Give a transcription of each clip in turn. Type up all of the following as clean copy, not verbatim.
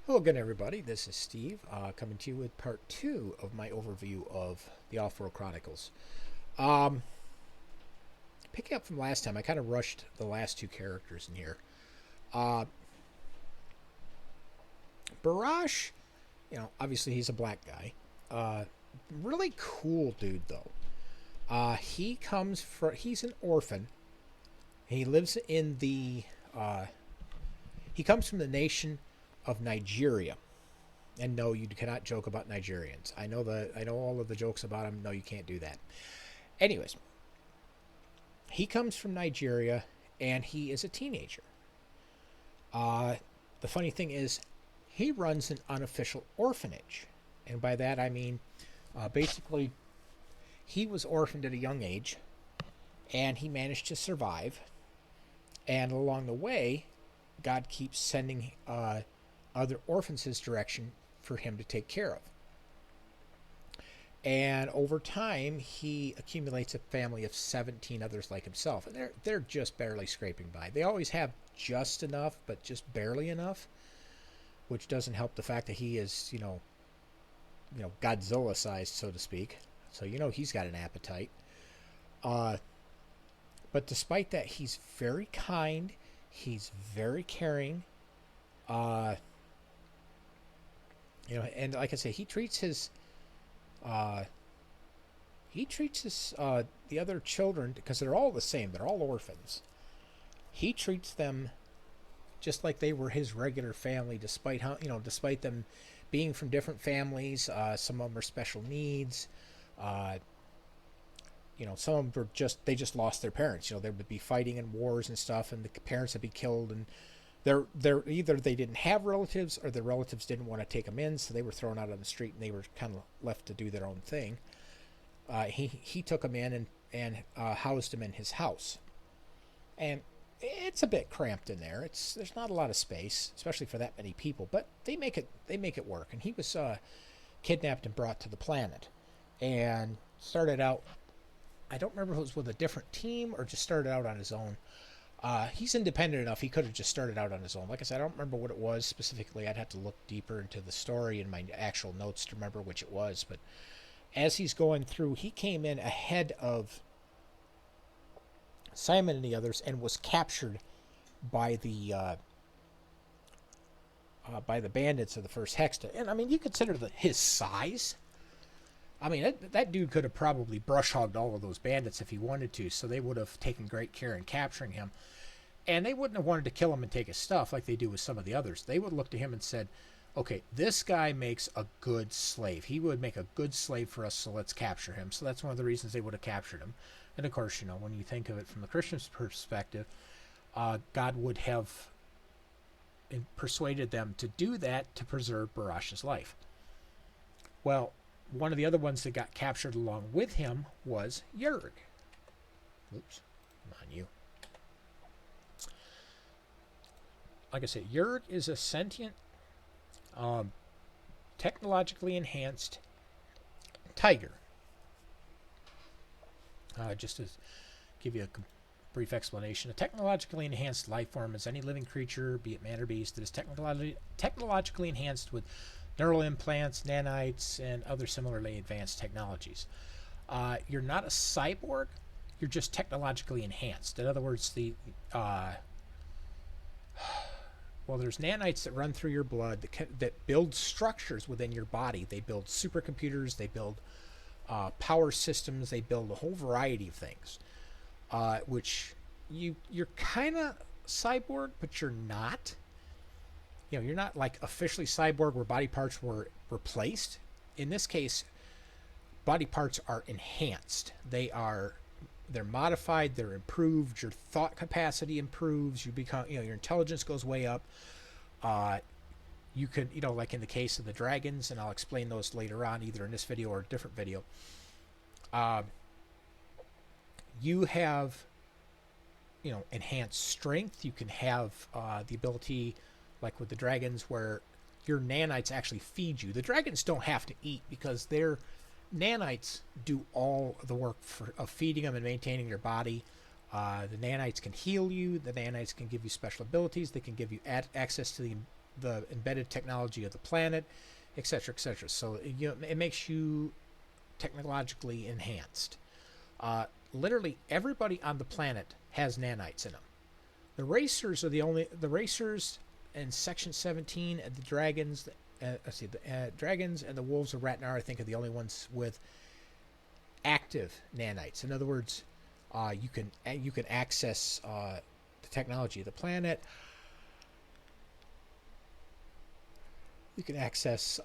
Hello again, everybody. This is Steve, coming to you with part two of my overview of the Offworld Chronicles. Um, Picking up from last time, I kind of rushed the last two characters in here. Uh, Barash, obviously he's a black guy. Really cool dude, though. He's an orphan. He lives in uh, he comes from the nation of Nigeria. And no, you cannot joke about Nigerians. I know all of the jokes about them. No, you can't do that. Anyways, he comes from Nigeria and he is a teenager. Uh, the funny thing is, he runs an unofficial orphanage. And by that I mean, basically, he was orphaned at a young age and he managed to survive. And along the way, God keeps sending other orphans his direction for him to take care of. And over time, he accumulates a family of 17 others like himself, and they're just barely scraping by. They always have just enough, but just barely enough, which doesn't help the fact that he is, Godzilla sized, so to speak. So he's got an appetite. Uh, but despite that, he's very kind. He's very caring. Uh, and like I say, uh, the other children, because they're all the same. They're all orphans. He treats them just like they were his regular family, despite them being from different families. Some of them are special needs. Uh, some of them were they just lost their parents. They would be fighting in wars and stuff, and the parents would be killed, and they're either they didn't have relatives or their relatives didn't want to take them in, so they were thrown out on the street and they were kind of left to do their own thing. He took them in and housed them in his house, and it's a bit cramped in there. There's not a lot of space, especially for that many people, but they make it work. And he was kidnapped and brought to the planet, and started out. I don't remember if it was with a different team or just started out on his own. He's independent enough. He could have just started out on his own. Like I said, I don't remember what it was specifically. I'd have to look deeper into the story and my actual notes to remember which it was. But as he's going through, he came in ahead of Simon and the others and was captured by the bandits of the first Hexta. And I mean, you consider his size. I mean, that dude could have probably brush hogged all of those bandits if he wanted to, so they would have taken great care in capturing him. And they wouldn't have wanted to kill him and take his stuff like they do with some of the others. They would look to him and said, okay, this guy makes a good slave. He would make a good slave for us, so let's capture him. So that's one of the reasons they would have captured him. And of course, when you think of it from the Christian's perspective, God would have persuaded them to do that to preserve Barash's life. Well, one of the other ones that got captured along with him was Yerg. Oops, come on, you. Like I said, Yerg is a sentient, technologically enhanced tiger. Just to give you a brief explanation, a technologically enhanced life form is any living creature, be it man or beast, that is technologically enhanced with neural implants, nanites, and other similarly advanced technologies. You're not a cyborg, you're just technologically enhanced. In other words, there's nanites that run through your blood that build structures within your body. They build supercomputers, they build power systems, they build a whole variety of things, which you're kind of cyborg, but you're not. You're not like officially cyborg where body parts were replaced. In this case, body parts are enhanced. They're modified, they're improved, your thought capacity improves, you become, your intelligence goes way up. You could, like in the case of the dragons, and I'll explain those later on, either in this video or a different video. You have, enhanced strength. You can have the ability, like with the dragons, where your nanites actually feed you. The dragons don't have to eat because their nanites do all the work of feeding them and maintaining your body. The nanites can heal you. The nanites can give you special abilities. They can give you access to the the embedded technology of the planet, etc., etc. So it makes you technologically enhanced. Literally everybody on the planet has nanites in them. The racers in Section 17 and the dragons. The dragons and the wolves of Ratnar, I think, are the only ones with active nanites. In other words, you can access the technology of the planet. You can access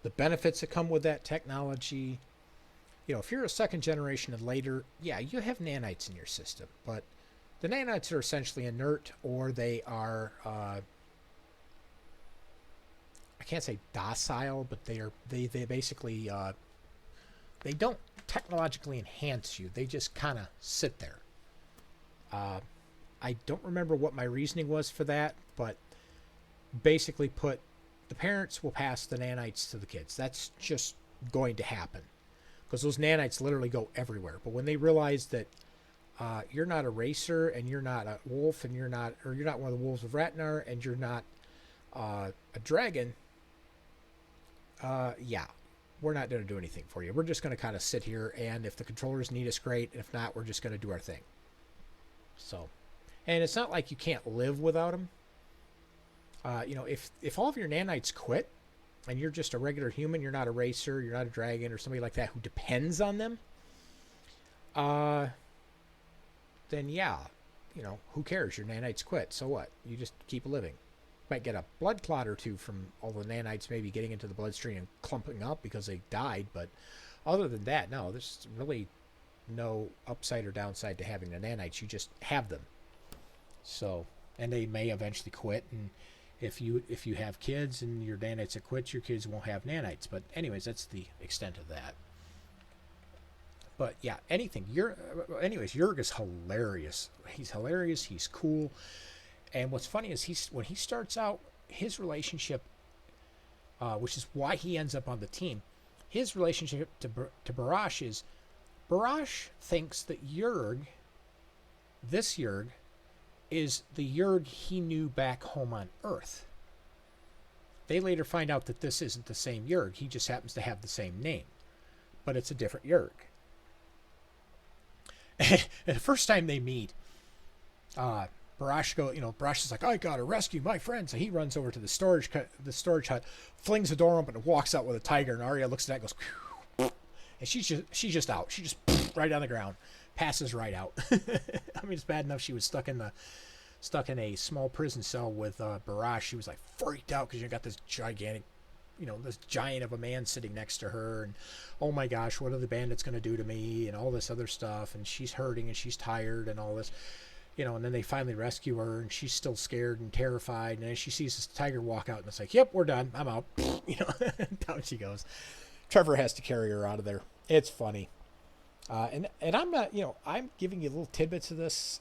the benefits that come with that technology. If you're a second generation and later, yeah, you have nanites in your system, but the nanites are essentially inert, or they are, I can't say docile, but they basically, they don't technologically enhance you. They just kind of sit there. I don't remember what my reasoning was for that, but basically the parents will pass the nanites to the kids. That's just going to happen, because those nanites literally go everywhere. But when they realize that you're not a racer, and you're not a wolf, and you're not one of the wolves of Ratnar, and you're not a dragon, yeah, we're not going to do anything for you. We're just going to kind of sit here, and if the controllers need us, great. If not, we're just going to do our thing. So, and it's not like you can't live without them. If all of your nanites quit, and you're just a regular human, you're not a racer, you're not a dragon, or somebody like that who depends on them, then yeah, who cares? Your nanites quit. So what? You just keep living. Might get a blood clot or two from all the nanites maybe getting into the bloodstream and clumping up because they died, but other than that, no, there's really no upside or downside to having the nanites. You just have them. So, and they may eventually quit, and if you have kids and your nanites have quit, your kids won't have nanites. But anyways, that's the extent of that. But yeah, anyways, Jurg is hilarious. He's hilarious. He's cool. And what's funny is when he starts out, his relationship, which is why he ends up on the team, his relationship to Barash is, Barash thinks that this Jurg, is the Jurg he knew back home on Earth. They later find out that this isn't the same Jurg. He just happens to have the same name, but it's a different Jurg. And the first time they meet, Barash is like, I gotta rescue my friend. So he runs over to the storage hut, flings the door open, and walks out with a tiger. And Arya looks at that and goes, phew, and she's just out. She just right on the ground, passes right out. I mean, it's bad enough she was stuck in a small prison cell with Barash. She was like freaked out because you got this gigantic, this giant of a man sitting next to her, and oh my gosh, what are the bandits going to do to me, and all this other stuff, and she's hurting and she's tired and all this, and then they finally rescue her, and she's still scared and terrified, and then she sees this tiger walk out, and it's like, yep, we're done, I'm out. Down she goes. Trevor has to carry her out of there. It's funny. And I'm not, I'm giving you little tidbits of this,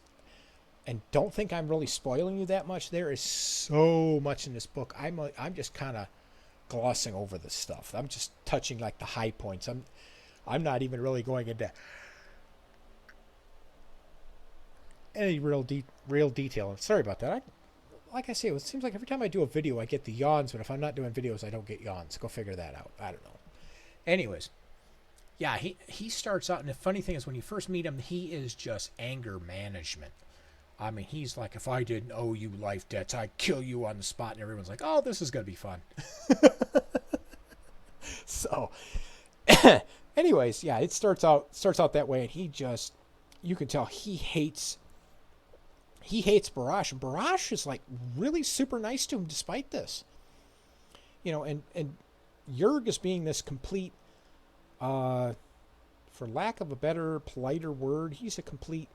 and don't think I'm really spoiling you that much. There is so much in this book. I'm just kind of glossing over this stuff. I'm just touching like the high points. I'm not even really going into any real detail. And sorry about that. Like I say, it seems like every time I do a video, I get the yawns, but if I'm not doing videos, I don't get yawns. Go figure that out. I don't know. Anyways, yeah, he starts out, and the funny thing is, when you first meet him, he is just anger management. I mean, he's like, if I didn't owe you life debts, I'd kill you on the spot. And everyone's like, oh, this is going to be fun. So, anyways, yeah, it starts out that way. And you can tell he hates Barash. And Barash is like really super nice to him despite this. And Jurg is being this complete, for lack of a better, politer word, he's a complete,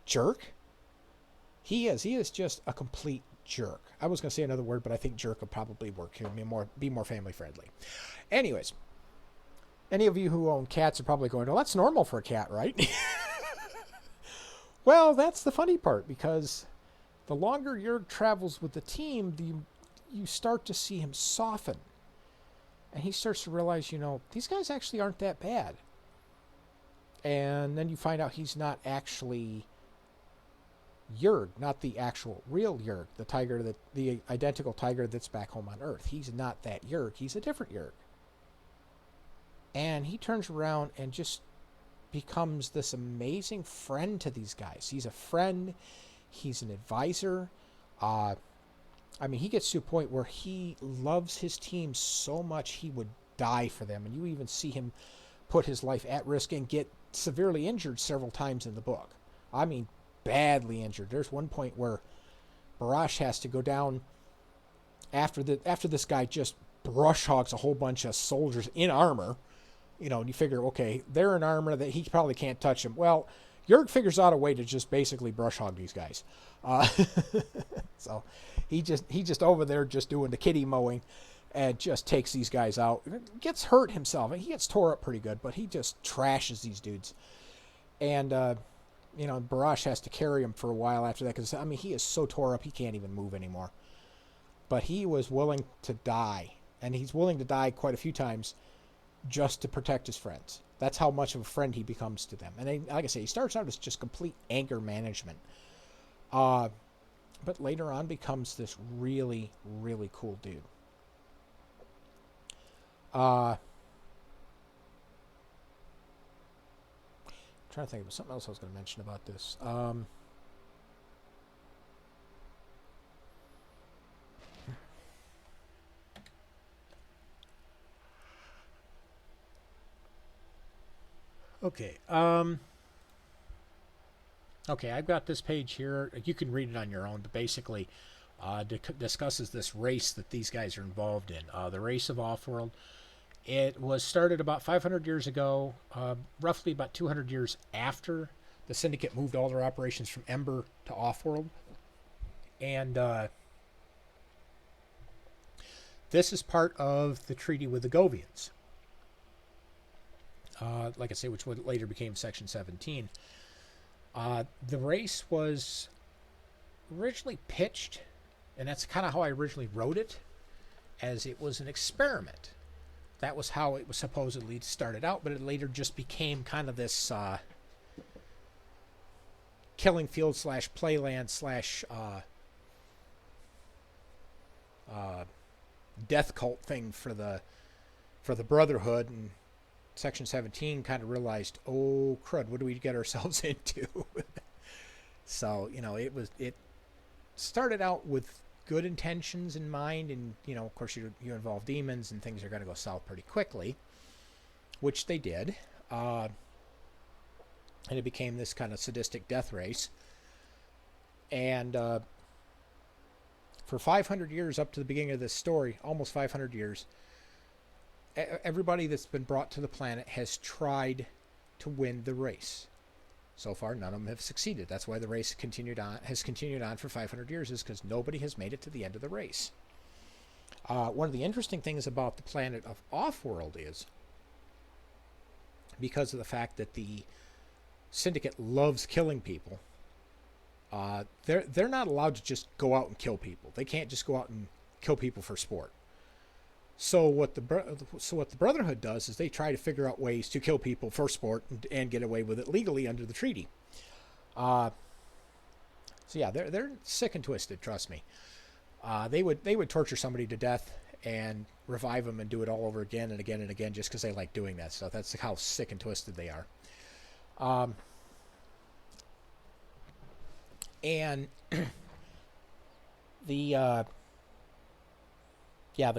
jerk. He is just a complete jerk. I was going to say another word, but I think jerk would probably work here. Be more family friendly. Anyways, any of you who own cats are probably going, "Oh, that's normal for a cat, right?" Well, that's the funny part, because the longer Jurg travels with the team, you start to see him soften, and he starts to realize, these guys actually aren't that bad. And then you find out he's not actually Jurg, not the actual real Jurg, the identical tiger that's back home on Earth. He's not that Jurg. He's a different Jurg. And he turns around and just becomes this amazing friend to these guys. He's a friend. He's an advisor. He gets to a point where he loves his team so much he would die for them. And you even see him put his life at risk and get severely injured several times in the book. Badly injured. There's one point where Barash has to go down after this guy just brush hogs a whole bunch of soldiers in armor. And you figure, okay, they're in armor, that he probably can't touch them. Well, Jurg figures out a way to just basically brush hog these guys. So he just over there just doing the kitty mowing and just takes these guys out. Gets hurt himself. He gets tore up pretty good, but he just trashes these dudes. And Barash has to carry him for a while after that because, he is so tore up he can't even move anymore. But he was willing to die, and he's willing to die quite a few times just to protect his friends. That's how much of a friend he becomes to them. And like I say, he starts out as just complete anger management. But later on becomes this really, really cool dude. Trying to think of something else I was going to mention about this. Okay. Okay, I've got this page here. You can read it on your own, but basically discusses this race that these guys are involved in. The race of Offworld. It was started about 500 years ago, roughly about 200 years after the Syndicate moved all their operations from Ember to Offworld. And this is part of the treaty with the Govians. Like I say, which would later became Section 17. The race was originally pitched, and that's kind of how I originally wrote it, as it was an experiment. That was how it was supposedly started out, but it later just became kind of this killing field / playland / death cult thing for the Brotherhood. And Section 17 kind of realized, oh crud, what do we get ourselves into? So it started out with good intentions in mind, and of course you involve demons and things are going to go south pretty quickly, which they did, and it became this kind of sadistic death race. And for 500 years up to the beginning of this story, almost 500 years, everybody that's been brought to the planet has tried to win the race. So far, none of them have succeeded. That's why the race has continued on for 500 years, is because nobody has made it to the end of the race. One of the interesting things about the planet of Offworld is, because of the fact that the Syndicate loves killing people, they're not allowed to just go out and kill people. They can't just go out and kill people for sport. So what the Brotherhood does is they try to figure out ways to kill people for sport and get away with it legally under the treaty. So yeah, they're sick and twisted. Trust me. They would torture somebody to death and revive them and do it all over again and again and again just because they like doing that stuff. That's how sick and twisted they are. And the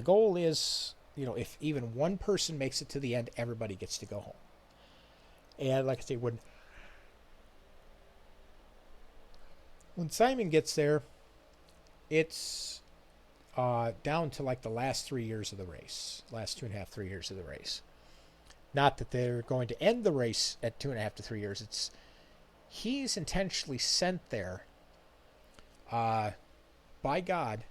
goal is, if even one person makes it to the end, everybody gets to go home. And like I say, when Simon gets there, it's down to like the last 3 years of the race, last 2.5, 3 years of the race. Not that they're going to end the race at 2.5 to 3 years. He's intentionally sent there by God,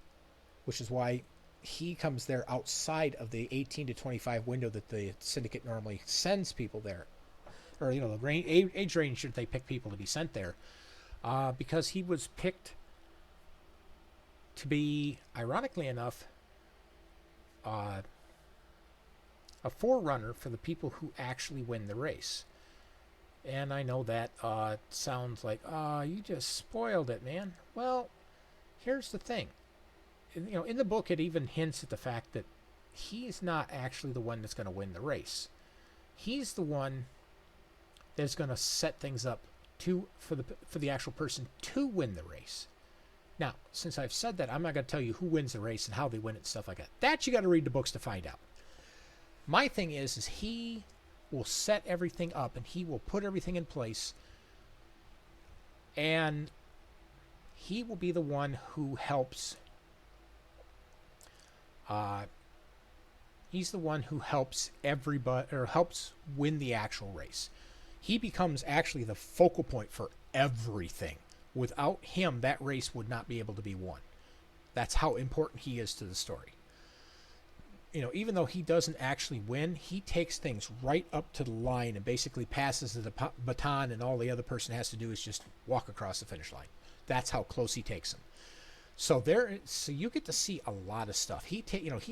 which is why he comes there outside of the 18 to 25 window that the Syndicate normally sends people there, or the age range that they pick people to be sent there, because he was picked to be, ironically enough, a forerunner for the people who actually win the race. And I know that sounds like, you just spoiled it, man. Well, here's the thing. In the book, it even hints at the fact that he's not actually the one that's going to win the race. He's the one that's going to set things up for the actual person to win the race. Now, since I've said that, I'm not going to tell you who wins the race and how they win it and stuff like that. That you got to read the books to find out. My thing is he will set everything up and he will put everything in place, and he will be the one who helps. He's the one who helps everybody, or helps win the actual race. He becomes actually the focal point for everything. Without him, that race would not be able to be won. That's how important he is to the story. Even though he doesn't actually win, he takes things right up to the line and basically passes the baton, and all the other person has to do is just walk across the finish line. That's how close he takes them. So you get to see a lot of stuff. He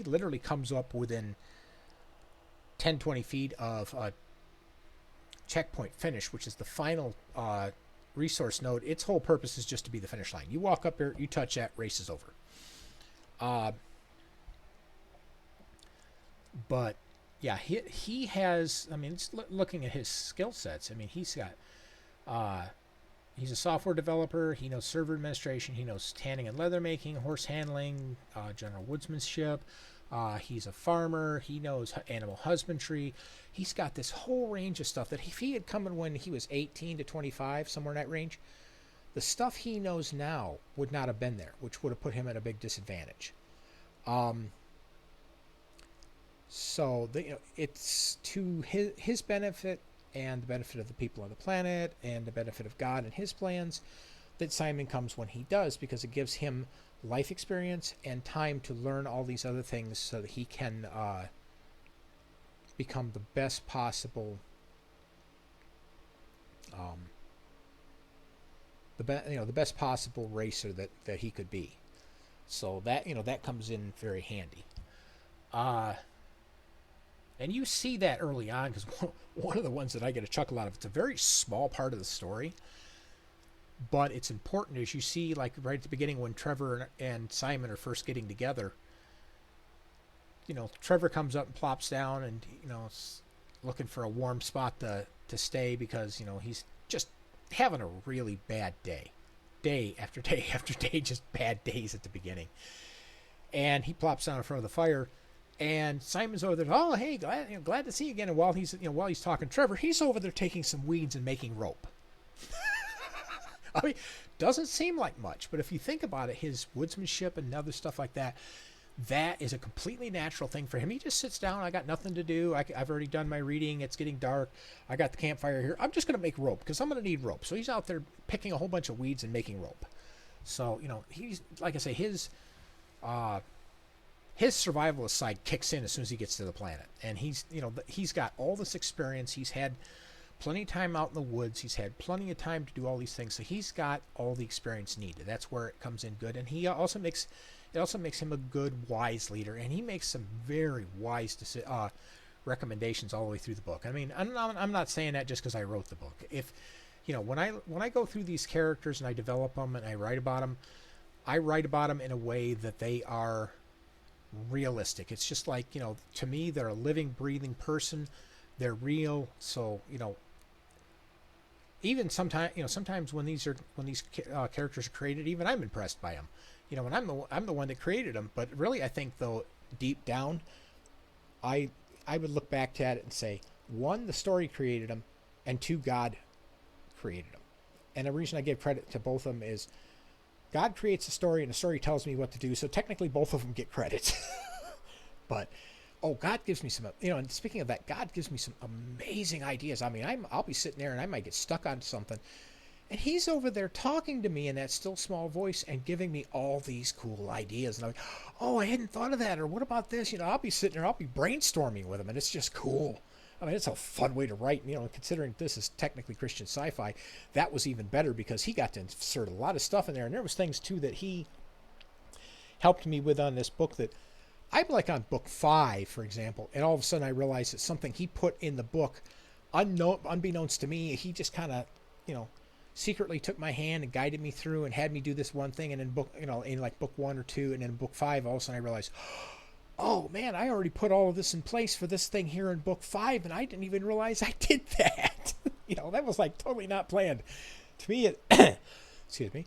literally comes up within 10, 20 feet of a checkpoint finish, which is the final resource node. Its whole purpose is just to be the finish line. You walk up there, you touch that, race is over. But yeah, he has. I mean, looking at his skill sets. I mean, he's a software developer. He knows server administration. He knows tanning and leather making, horse handling, general woodsmanship. He's a farmer. He knows animal husbandry. He's got this whole range of stuff that if he had come in when he was 18 to 25, somewhere in that range, the stuff he knows now would not have been there, which would have put him at a big disadvantage. So it's to his benefit and the benefit of the people on the planet and the benefit of God and his plans that Simon comes when he does, because it gives him life experience and time to learn all these other things so that he can become the best possible the best possible racer that he could be. So that comes in very handy. And you see that early on, because one of the ones that I get a chuckle out of, it's a very small part of the story, but it's important. As you see, like right at the beginning when Trevor and Simon are first getting together, Trevor comes up and plops down and, is looking for a warm spot to stay because, he's just having a really bad day. Day after day after day, just bad days at the beginning. And he plops down in front of the fire. And Simon's over there. Oh, hey, glad to see you again. And while he's talking to Trevor, he's over there taking some weeds and making rope. I mean, doesn't seem like much, but if you think about it, his woodsmanship and other stuff like that, that is a completely natural thing for him. He just sits down. I got nothing to do. I've already done my reading. It's getting dark. I got the campfire here. I'm just going to make rope because I'm going to need rope. So he's out there picking a whole bunch of weeds and making rope. So he's, like I say, his survivalist side kicks in as soon as he gets to the planet. And he's got all this experience. He's had plenty of time out in the woods. He's had plenty of time to do all these things. So he's got all the experience needed. That's where it comes in good. And it also makes him a good, wise leader. And he makes some very wise recommendations all the way through the book. I mean, I'm not saying that just because I wrote the book. If when I go through these characters and I develop them and I write about them in a way that they are realistic. It's just like, to me, they're a living, breathing person. They're real. So, even sometimes when these characters are created, even I'm impressed by them. When I'm the one that created them. But really, I think though, deep down, I would look back at it and say, one, the story created them, and two, God created them. And the reason I give credit to both of them is God creates a story, and the story tells me what to do. So technically, both of them get credit. But God gives me some. And speaking of that, God gives me some amazing ideas. I mean, I'll be sitting there, and I might get stuck on something, and He's over there talking to me in that still small voice and giving me all these cool ideas. And I'm like, I hadn't thought of that. Or what about this? I'll be sitting there, I'll be brainstorming with him, and it's just cool. I mean, it's a fun way to write. Considering this is technically Christian sci-fi, that was even better because he got to insert a lot of stuff in there. And there was things, too, that he helped me with on this book that I'm like on book 5, for example. And all of a sudden I realized that something he put in the book unbeknownst to me, he just kind of, you know, secretly took my hand and guided me through and had me do this one thing. And in in like book 1 or 2, and then in book 5, all of a sudden I realized, oh man, I already put all of this in place for this thing here in book 5, and I didn't even realize I did that. That was like totally not planned. To me, excuse me.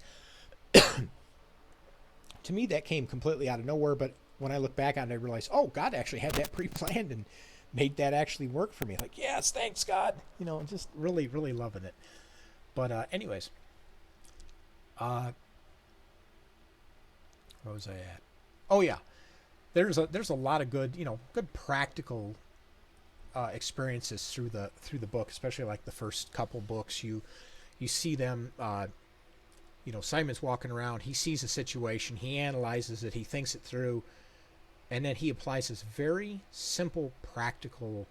To me, that came completely out of nowhere. But when I look back on it, I realized, oh, God actually had that pre-planned and made that actually work for me. Like, yes, thanks, God. Just really, really loving it. But anyways, where was I at? Oh yeah, there's a lot of good good practical experiences through the book, especially like the first couple books. You see them. Simon's walking around. He sees a situation. He analyzes it. He thinks it through, and then he applies this very simple, practical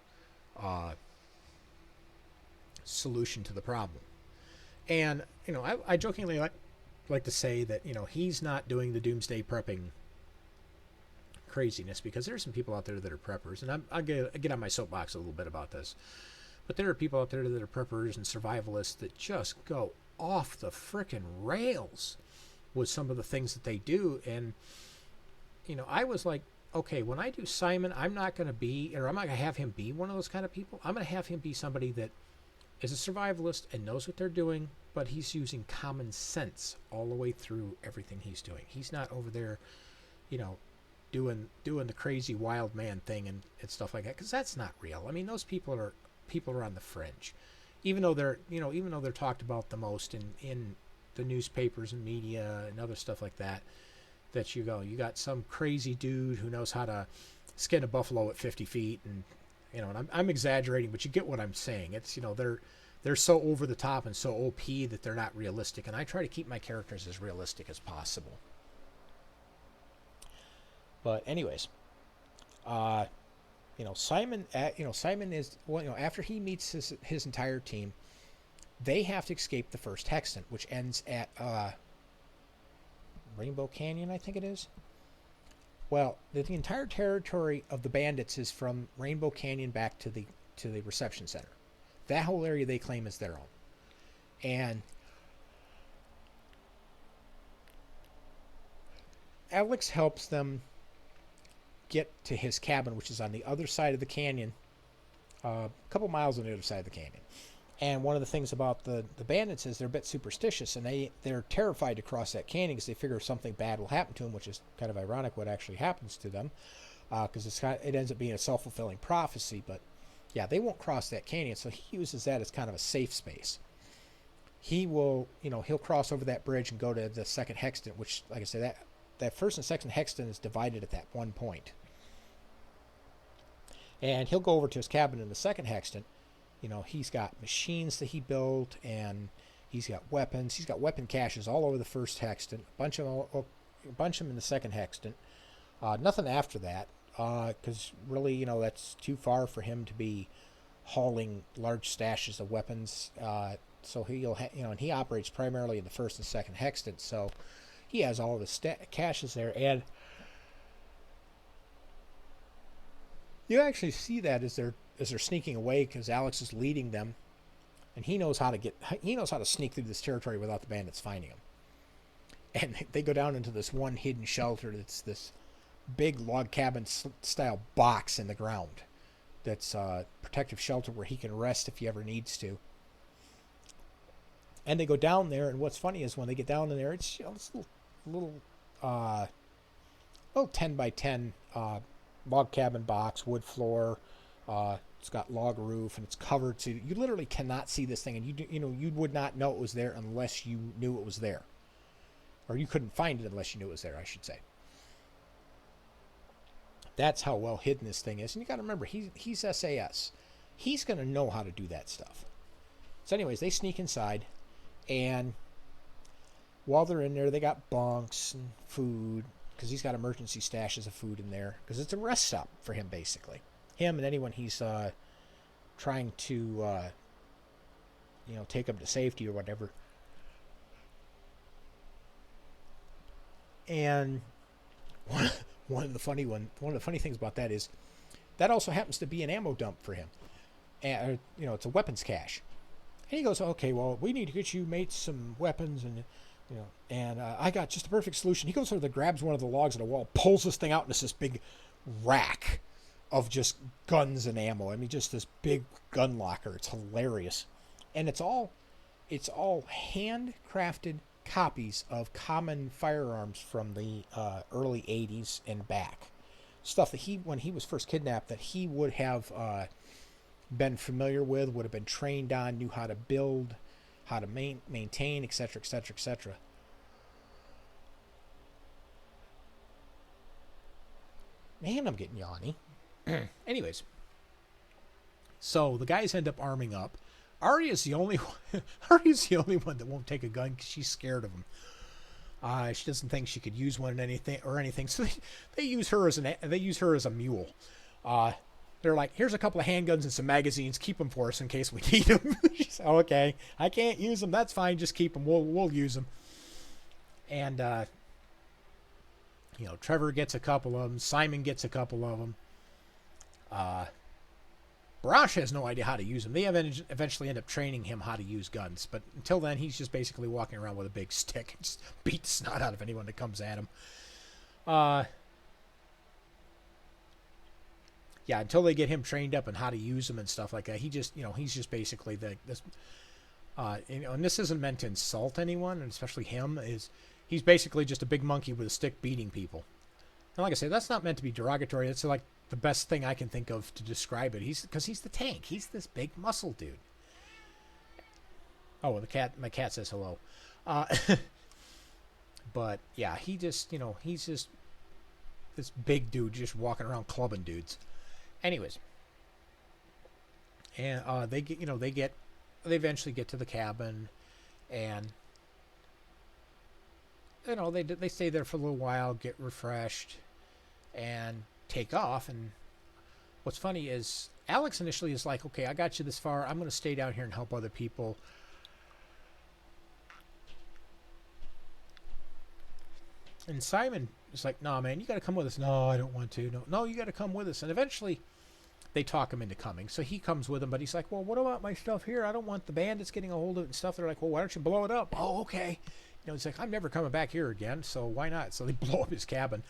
solution to the problem. And I jokingly like to say that he's not doing the doomsday prepping craziness, because there's some people out there that are preppers, and I'll get on my soapbox a little bit about this. But there are people out there that are preppers and survivalists that just go off the frickin' rails with some of the things that they do. And I was like, okay, when I do Simon, I'm not going to have him be one of those kind of people. I'm going to have him be somebody that is a survivalist and knows what they're doing, but he's using common sense all the way through everything he's doing. He's not over there, doing the crazy wild man thing and stuff like that, because that's not real. I mean, those people are on the fringe, even though they're talked about the most in the newspapers and media and other stuff like that. That you got some crazy dude who knows how to skin a buffalo at 50 feet, and and I'm exaggerating, but you get what I'm saying. It's they're so over the top and so OP that they're not realistic, and I try to keep my characters as realistic as possible. But anyways, Simon is after he meets his entire team, they have to escape the first Hexton, which ends at Rainbow Canyon, I think it is. Well, the entire territory of the bandits is from Rainbow Canyon back to the reception center. That whole area they claim is their own. And Alex helps them get to his cabin, which is on the other side of the canyon, a couple miles on the other side of the canyon. And one of the things about the bandits is they're a bit superstitious, and they're terrified to cross that canyon because they figure something bad will happen to them, which is kind of ironic what actually happens to them, because it ends up being a self-fulfilling prophecy. But yeah, they won't cross that canyon, so he uses that as kind of a safe space. He will, he'll cross over that bridge and go to the second Hexton, which, like I said, that first and second Hexton is divided at that one point. And he'll go over to his cabin in the second Hexton. He's got machines that he built, and he's got weapons. He's got weapon caches all over the first Hexton, a bunch of them in the second Hexton. Nothing after that, because really, that's too far for him to be hauling large stashes of weapons. So he'll, and he operates primarily in the first and second Hexton. So he has all of his caches there, and you actually see that as they're sneaking away, because Alex is leading them, and he knows how to sneak through this territory without the bandits finding him. And they go down into this one hidden shelter that's this big log cabin style box in the ground that's a protective shelter where he can rest if he ever needs to. And they go down there, and what's funny is when they get down in there, it's this little 10 by 10 log cabin box, wood floor. It's got log roof, and it's covered, so you literally cannot see this thing, and you would not know it was there unless you knew it was there, or you couldn't find it unless you knew it was there, I should say. That's how well hidden this thing is. And you got to remember, he's SAS. He's going to know how to do that stuff. So anyways, they sneak inside, and while they're in there, they got bunks and food, because he's got emergency stashes of food in there, because it's a rest stop for him, basically. Him and anyone he's trying to take them to safety or whatever. And one of the funny things about that is that also happens to be an ammo dump for him. and it's a weapons cache. And he goes, okay, well, we need to get you mates some weapons, and I got just the perfect solution. He goes over there, grabs one of the logs on the wall, pulls this thing out, and it's this big rack of just guns and ammo. I mean, just this big gun locker. It's hilarious, and it's all handcrafted copies of common firearms from the early '80s and back. Stuff that when he was first kidnapped, that he would have been familiar with, would have been trained on, knew how to build, how to maintain, etc., etc., etc. Man, I'm getting yawny. Anyways, so the guys end up arming up. Arya's the only one that won't take a gun because she's scared of him. She doesn't think she could use one or anything. So they use her as a mule. They're like, here's a couple of handguns and some magazines. Keep them for us in case we need them. She's like, okay, I can't use them. That's fine. Just keep them. We'll use them. And Trevor gets a couple of them. Simon gets a couple of them. Barash has no idea how to use them. They eventually end up training him how to use guns. But until then, he's just basically walking around with a big stick and just beat the snot out of anyone that comes at him. Until they get him trained up on how to use them and stuff like that, he's just basically this. And this isn't meant to insult anyone, and especially him. He's basically just a big monkey with a stick beating people. And like I say, that's not meant to be derogatory. That's like the best thing I can think of to describe it. Because he's the tank. He's this big muscle dude. Oh, my cat says hello. But yeah, he's just this big dude just walking around clubbing dudes. Anyways, and they eventually get to the cabin, and they stay there for a little while, get refreshed, and take off. And what's funny is Alex initially is like, okay, I got you this far. I'm going to stay down here and help other people. And Simon is like, nah, man, you got to come with us. No, I don't want to. No, you got to come with us. And eventually they talk him into coming. So he comes with them, but he's like, well, what about my stuff here? I don't want the bandits getting a hold of it and stuff. They're like, well, why don't you blow it up? Oh, okay. He's like, I'm never coming back here again, so why not? So they blow up his cabin.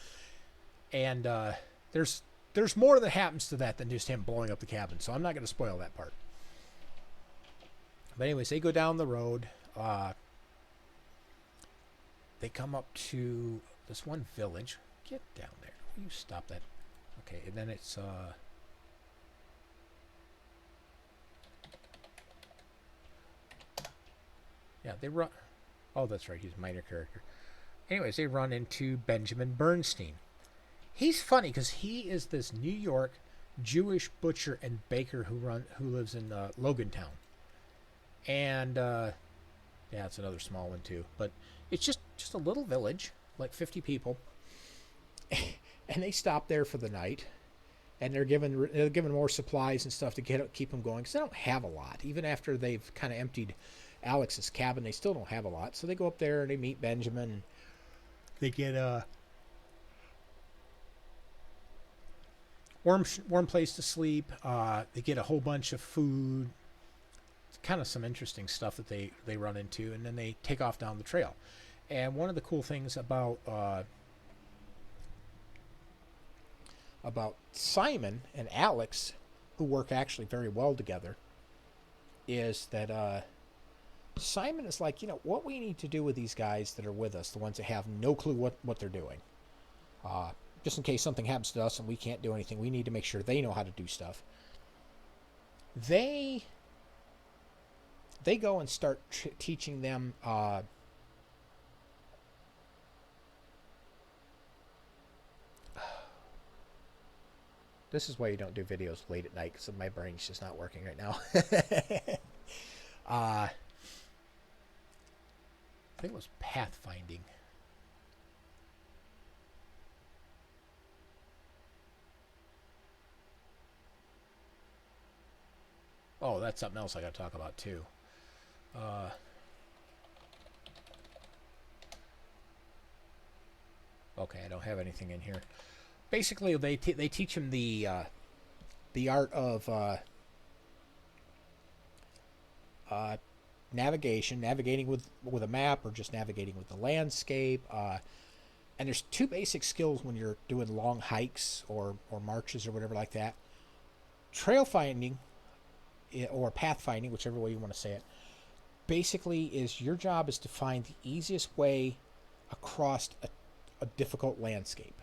And there's more that happens to that than just him blowing up the cabin, so I'm not going to spoil that part. But anyways, they go down the road. They come up to this one village. Get down there. Will you stop that? Okay, and then it's they run. Oh, that's right. He's a minor character. Anyways, they run into Benjamin Bernstein. He's funny because he is this New York Jewish butcher and baker who lives in Logantown. And it's another small one too. But it's just a little village, like 50 people, and they stop there for the night. And they're given more supplies and stuff to keep them going because they don't have a lot. Even after they've kind of emptied Alex's cabin, they still don't have a lot. So they go up there and they meet Benjamin. And they get a warm place to sleep. They get a whole bunch of food. It's kind of some interesting stuff that they run into, and then they take off down the trail. And one of the cool things about Simon and Alex, who work actually very well together, is that Simon is like, what we need to do with these guys that are with us, the ones that have no clue what they're doing, just in case something happens to us and we can't do anything, we need to make sure they know how to do stuff. They go and start teaching them this is why you don't do videos late at night, because my brain's just not working right now. I think it was pathfinding. Oh, that's something else I got to talk about too. Okay, I don't have anything in here. Basically, they teach him the art of navigating with a map, or just navigating with the landscape. And there's two basic skills when you're doing long hikes or marches or whatever like that. Trail finding, or pathfinding, whichever way you want to say it, basically is your job is to find the easiest way across a difficult landscape.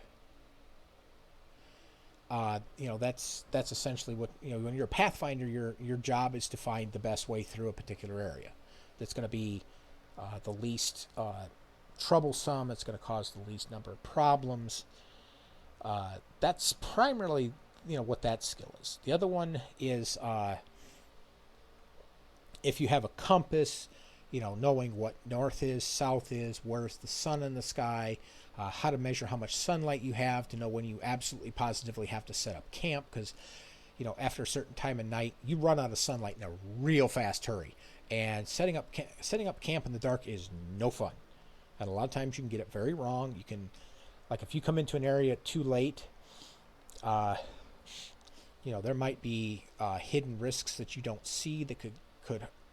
That's essentially what, when you're a pathfinder, your job is to find the best way through a particular area. That's going to be the least troublesome. It's going to cause the least number of problems. That's primarily what that skill is. The other one is if you have a compass, knowing what north is, south is, where's the sun in the sky, how to measure how much sunlight you have to know when you absolutely positively have to set up camp, because after a certain time of night you run out of sunlight in a real fast hurry, and setting up camp in the dark is no fun, and a lot of times you can get it very wrong. You can, like, if you come into an area too late, there might be hidden risks that you don't see that could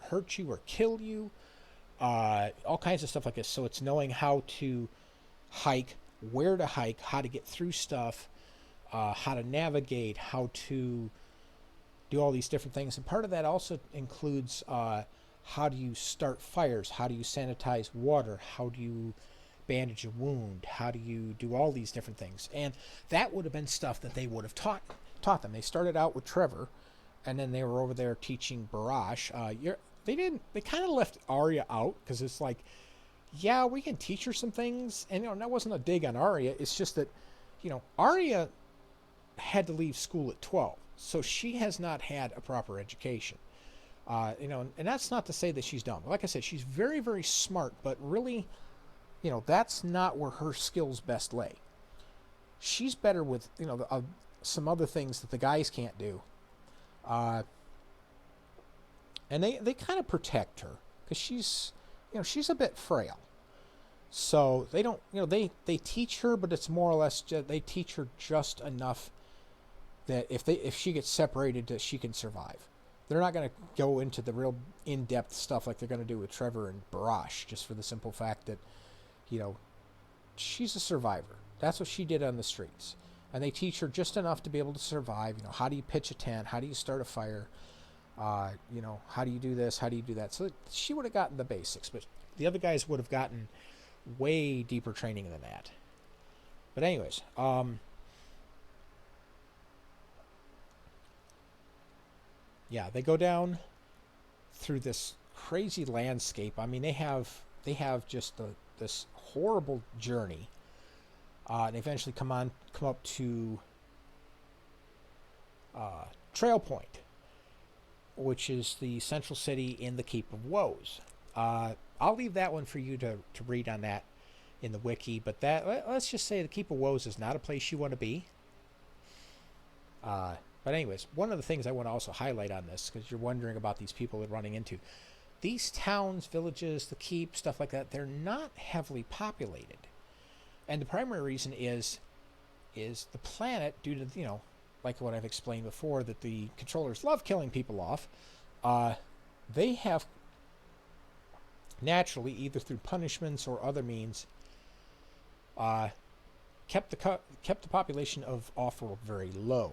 hurt you or kill you, all kinds of stuff like this. So it's knowing how to hike, where to hike, how to get through stuff, how to navigate, how to do all these different things. And part of that also includes how do you start fires, how do you sanitize water, how do you bandage a wound, how do you do all these different things. And that would have been stuff that they would have taught them. They started out with Trevor, and then they were over there teaching Barash. They kind of left Arya out, because it's like, yeah, we can teach her some things. And, that wasn't a dig on Arya. It's just that, Arya had to leave school at 12. So she has not had a proper education. And that's not to say that she's dumb. Like I said, she's very, very smart, but really, that's not where her skills best lay. She's better with, some other things that the guys can't do. And they kind of protect her, because she's a bit frail. So they don't, they teach her, but it's more or less they teach her just enough that if she gets separated, that she can survive. They're not going to go into the real in-depth stuff like they're going to do with Trevor and Barash, just for the simple fact that, she's a survivor. That's what she did on the streets. And they teach her just enough to be able to survive. How do you pitch a tent? How do you start a fire? How do you do this? How do you do that? So she would have gotten the basics, but the other guys would have gotten way deeper training than that. But anyways, they go down through this crazy landscape. I mean, they have just this horrible journey, and eventually come up to Trail Point, which is the central city in the Keep of Woes. I'll leave that one for you to read on that in the wiki, but let's just say the Keep of Woes is not a place you want to be. But anyways, one of the things I want to also highlight on this, because you're wondering about these people they're running into. These towns, villages, the keep, stuff like that, they're not heavily populated. And the primary reason is the planet, due to, like what I've explained before, that the controllers love killing people off. They have naturally, either through punishments or other means, kept the population of Offworld very low.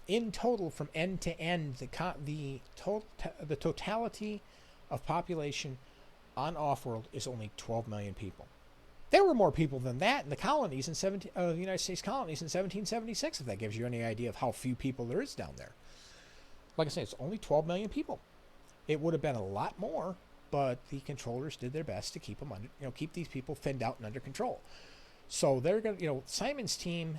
In total, from end to end, the totality of population on Offworld is only 12 million people. There were more people than that in the colonies the United States colonies in 1776, if that gives you any idea of how few people there is down there. Like I say, it's only 12 million people. It would have been a lot more, but the controllers did their best to keep them under, keep these people thinned out and under control. So they're going to, Simon's team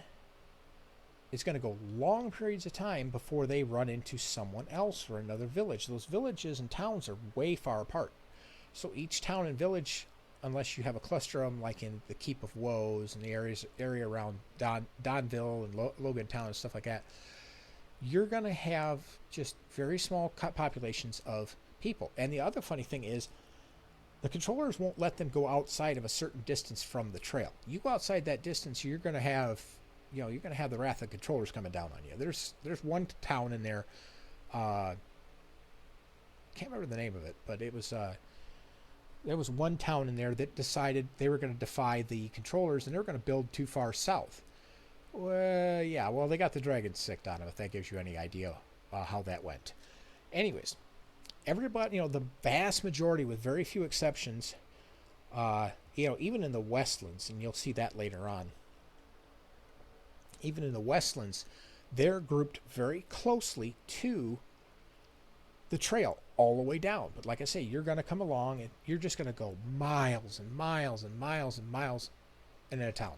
is going to go long periods of time before they run into someone else or another village. Those villages and towns are way far apart. So each town and village, unless you have a cluster of them, like in the Keep of Woes and the area around Donville and Logan Town and stuff like that, you're going to have just very small populations of people. And the other funny thing is, the controllers won't let them go outside of a certain distance from the trail. You go outside that distance, you're going to have the wrath of controllers coming down on you. There's one town in there, can't remember the name of it, but it was there was one town in there that decided they were going to defy the controllers and they were going to build too far south. Well, yeah, well, they got the dragons sicked on them, if that gives you any idea how that went. Anyways, everybody, the vast majority, with very few exceptions, even in the Westlands, and you'll see that later on, even in the Westlands, they're grouped very closely to the trail all the way down. But like I say, you're going to come along and you're just going to go miles and miles and miles and miles and in a town.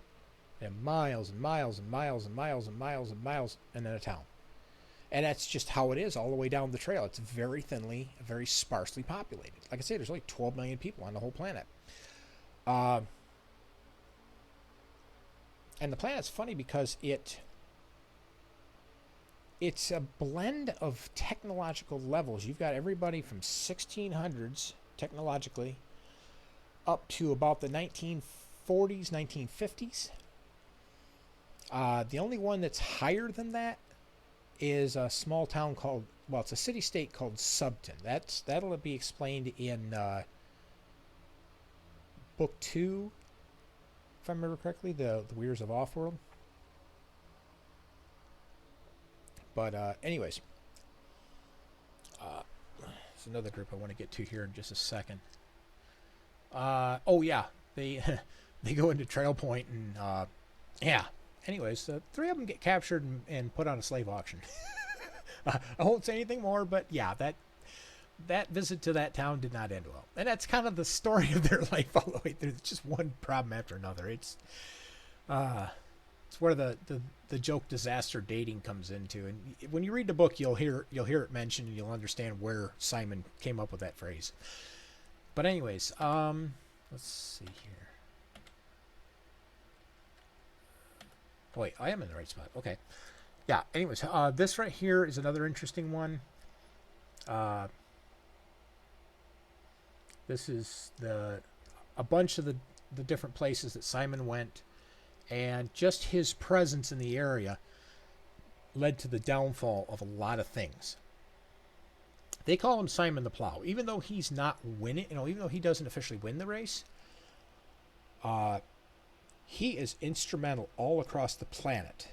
And miles and miles and miles and miles and miles and miles and in a town. And that's just how it is all the way down the trail. It's very thinly, very sparsely populated. Like I say, there's only 12 million people on the whole planet. And the planet's funny because it's a blend of technological levels. You've got everybody from 1600s technologically up to about the 1940s, 1950s. The only one that's higher than that is a small town called, well, it's a city-state called Subton. That'll be explained in book 2, if I remember correctly, the Weirs of Offworld. But anyways, there's another group I want to get to here in just a second. Oh yeah, they they go into Trail Point and yeah. Anyways, 3 of them get captured and put on a slave auction. I won't say anything more, but yeah, that visit to that town did not end well, and that's kind of the story of their life all the way through. It's just one problem after another. It's where the joke disaster dating comes into, and when you read the book, you'll hear it mentioned, and you'll understand where Simon came up with that phrase. But anyways, let's see here. Oh, wait, I am in the right spot. Okay, yeah. Anyways, this right here is another interesting one. This is a bunch of the different places that Simon went. And just his presence in the area led to the downfall of a lot of things. They call him Simon the Plow, even though he's not winning. Even though he doesn't officially win the race, he is instrumental all across the planet.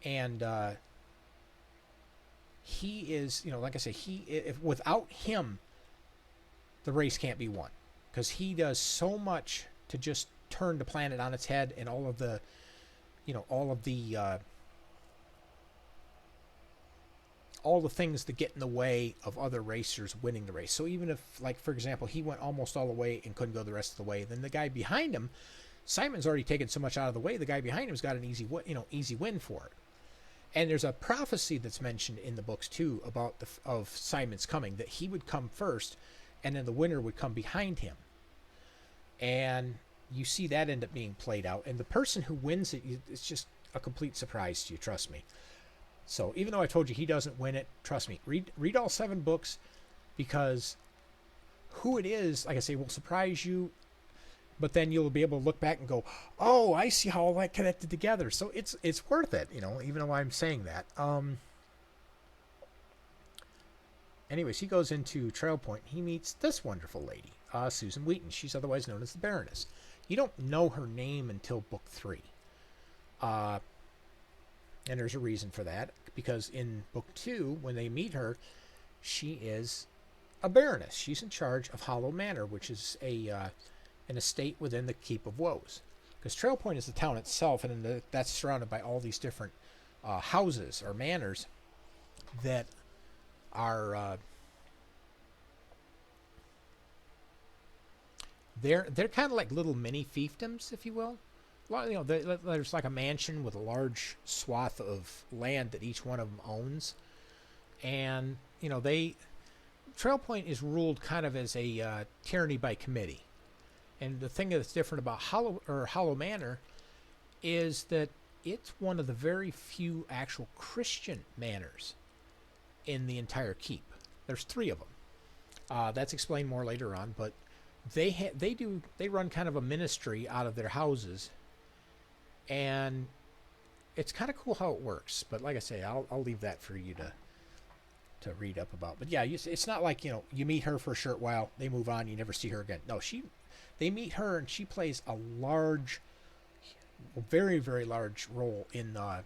And he is, like I say, without him, the race can't be won, because he does so much to just turn the planet on its head, and all of the things that get in the way of other racers winning the race. So even if, like, for example, he went almost all the way and couldn't go the rest of the way, then the guy behind him, Simon's already taken so much out of the way, the guy behind him's got an easy win for it. And there's a prophecy that's mentioned in the books too about of Simon's coming, that he would come first and then the winner would come behind him. And you see that end up being played out, and the person who wins it, it's just a complete surprise to you, trust me. So even though I told you he doesn't win it, trust me, read all 7 books, because who it is, like I say, will surprise you, but then you'll be able to look back and go, oh, I see how all that connected together. So it's worth it, even though I'm saying that. Anyways, he goes into Trail Point. He meets this wonderful lady, Susan Wheaton. She's otherwise known as the Baroness. You don't know her name until book 3. And there's a reason for that, because in book 2, when they meet her, she is a Baroness. She's in charge of Hollow Manor, which is an estate within the Keep of Woes. Because Trail Point is the town itself, and that's surrounded by all these different houses or manors that are they're kind of like little mini fiefdoms, if you will. There's like a mansion with a large swath of land that each one of them owns, and Trail Point is ruled kind of as a tyranny by committee. And the thing that's different about Hollow Manor is that it's one of the very few actual Christian manors in the entire keep. There's 3 of them. That's explained more later on, but they run kind of a ministry out of their houses, and it's kind of cool how it works. But like I say, I'll leave that for you to read up about. But yeah, it's not like, you meet her for a short while, they move on, you never see her again. No, they meet her and she plays a very, very large role in the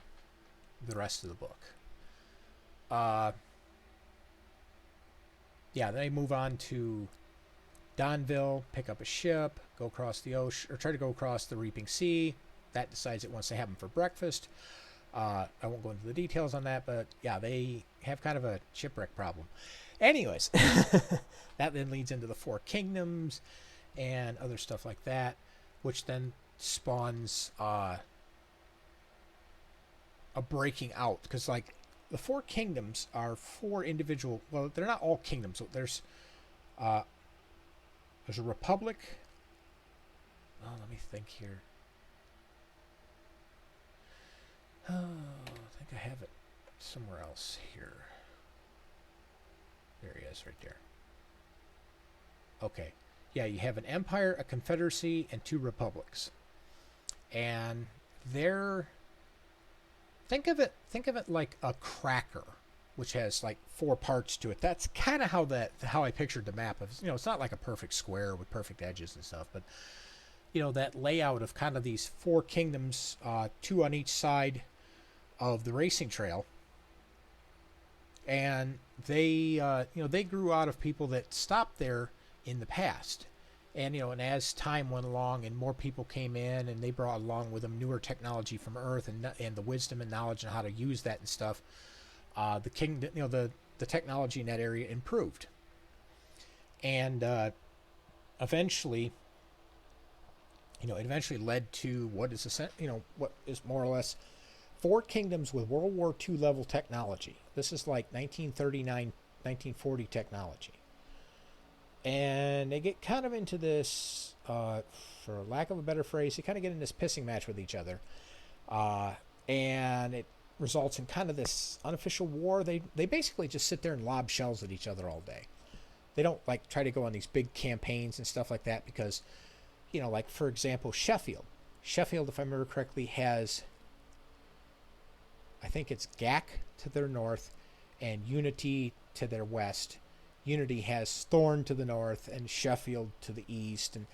rest of the book. Yeah, they move on to Donville, pick up a ship, go across the ocean, or try to go across the Reaping Sea. That decides it wants to have them for breakfast. I won't go into the details on that, but yeah, they have kind of a shipwreck problem. Anyways, that then leads into the Four Kingdoms and other stuff like that, which then spawns a breaking out. Because, like, the Four Kingdoms are four individual... Well, they're not all kingdoms. There's a republic. Oh, let me think here. Oh, I think I have it somewhere else here. There he is, right there. Okay. Yeah, you have an empire, a confederacy, and two republics. And they're... Think of it like a cracker, which has like four parts to it. That's kind of how I pictured the map. It's not like a perfect square with perfect edges and stuff, but that layout of kind of these four kingdoms, two on each side of the racing trail. And they grew out of people that stopped there in the past. And, and as time went along and more people came in and they brought along with them newer technology from Earth and the wisdom and knowledge on how to use that and stuff, the technology in that area improved. And eventually, it led to what is more or less four kingdoms with World War II level technology. This is like 1939, 1940 technology. And they get kind of into this, for lack of a better phrase, they kind of get in this pissing match with each other. And it results in kind of this unofficial war. They basically just sit there and lob shells at each other all day. They don't like try to go on these big campaigns and stuff like that because, like for example, Sheffield. Sheffield, if I remember correctly, has, I think it's GAC to their north and Unity to their west. Unity has Thorn to the north and Sheffield to the east. And,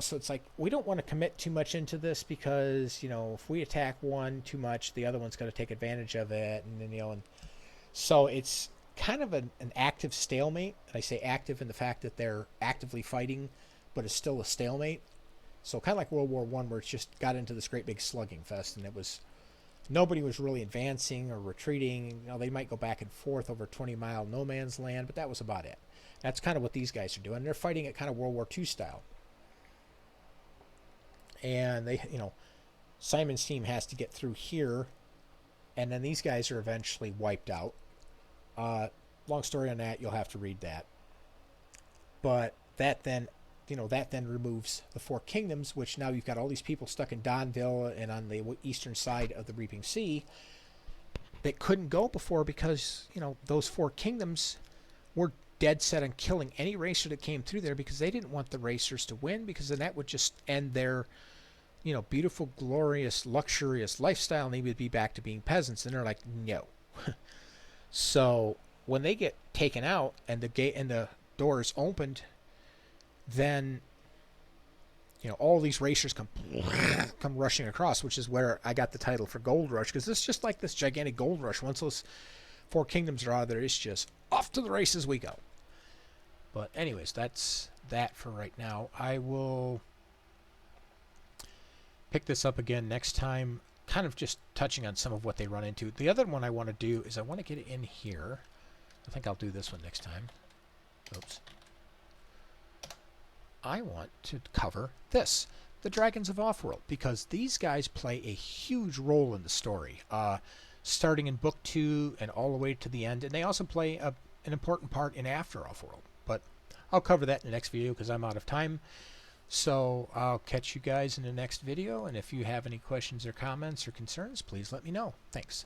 so it's like, we don't want to commit too much into this because, if we attack one too much, the other one's going to take advantage of it. And then, and so it's kind of an active stalemate. I say active in the fact that they're actively fighting, but it's still a stalemate. So kind of like World War I, where it just got into this great big slugging fest, and nobody was really advancing or retreating. They might go back and forth over 20-mile no man's land, but that was about it. That's kind of what these guys are doing. They're fighting it kind of World War II style. And they, Simon's team has to get through here, and then these guys are eventually wiped out. Long story on that, you'll have to read that. But that then removes the Four Kingdoms, which now you've got all these people stuck in Donville and on the eastern side of the Reaping Sea that couldn't go before because, those Four Kingdoms were dead set on killing any racer that came through there because they didn't want the racers to win, because then that would just end their, beautiful, glorious, luxurious lifestyle, and they would be back to being peasants. And they're like, no. So when they get taken out and the gate and the doors opened, then all these racers come rushing across, which is where I got the title for Gold Rush, because it's just like this gigantic gold rush. Once those Four Kingdoms are out of there, it's just off to the races we go. But anyways, that's that for right now. I will pick this up again next time, kind of just touching on some of what they run into. The other one I want to do is I want to get it in here. I think I'll do this one next time. Oops. I want to cover this, the Dragons of Offworld, because these guys play a huge role in the story, starting in book 2 and all the way to the end, and they also play an important part in After Offworld. But I'll cover that in the next video because I'm out of time. So I'll catch you guys in the next video, and if you have any questions or comments or concerns, please let me know. Thanks.